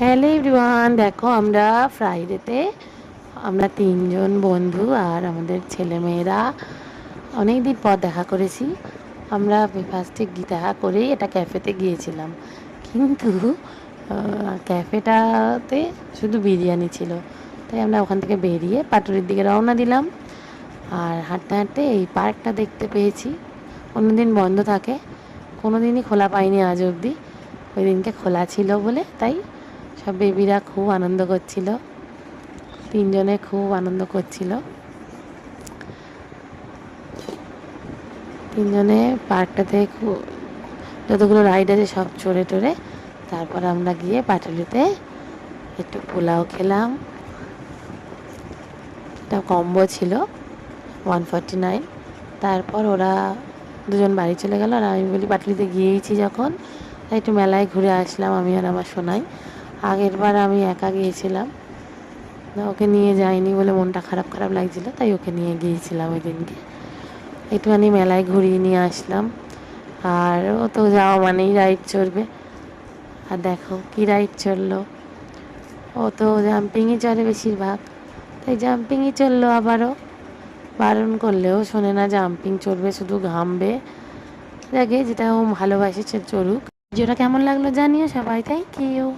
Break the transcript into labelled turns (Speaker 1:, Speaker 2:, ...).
Speaker 1: Hello everyone, দেখো আমরা ফ্রাইডেতে আমরা তিনজন বন্ধু আর আমাদের ছেলেমেয়েরা অনেক দিন পর দেখা করেছি। আমরা ফার্স্টে দেখা করেই এটা ক্যাফেতে গিয়েছিলাম, কিন্তু ক্যাফেটাতে শুধু বিরিয়ানি ছিল। তাই আমরা ওখান থেকে বেরিয়ে পাটুরির দিকে রওনা দিলাম। আর হাঁটতে হাঁটতে এই পার্কটা দেখতে পেয়েছি। অন্যদিন বন্ধ থাকে, কোনো দিনই খোলা পাইনি আজ অবধি। ওই দিনকে খোলা ছিল বলে তাই সব বেবিরা খুব আনন্দ করছিল, তিনজনে খুব আনন্দ করছিল। তিনজনে পার্কটাতে খুব যতগুলো রাইড আছে সব চড়ে টড়ে তারপর আমরা গিয়ে পাটুলিতে একটু পোলাও খেলাম। এটা কম্বো ছিল 149। তারপর ওরা দুজন বাড়ি চলে গেল, আর আমি বলি পাটুলিতে গিয়েইছি যখন তাই একটু মেলায় ঘুরে আসলাম আমি আর আমার সোনাই। আগের বার আমি একা গিয়েছিলাম, ওকে নিয়ে যাইনি বলে মনটা খারাপ খারাপ লাগছিলো, তাই ওকে নিয়ে গিয়েছিলাম ওই দিনকে। একটুখানি মেলায় ঘুরিয়ে নিয়ে আসলাম। আর ও তো যাওয়া মানেই রাইড চড়বে, আর দেখো কি রাইড চড়লো। ও তো জাম্পিংই চড়ে বেশিরভাগ, তাই জাম্পিংই চললো। আবারও বারণ করলেও শোনে না, জাম্পিং চড়বে, শুধু ঘামবে। দেখে যেটা ও ভালোবাসে চড়ুক। যেটা কেমন লাগলো জানিও সবাই, থ্যাংক ইউ।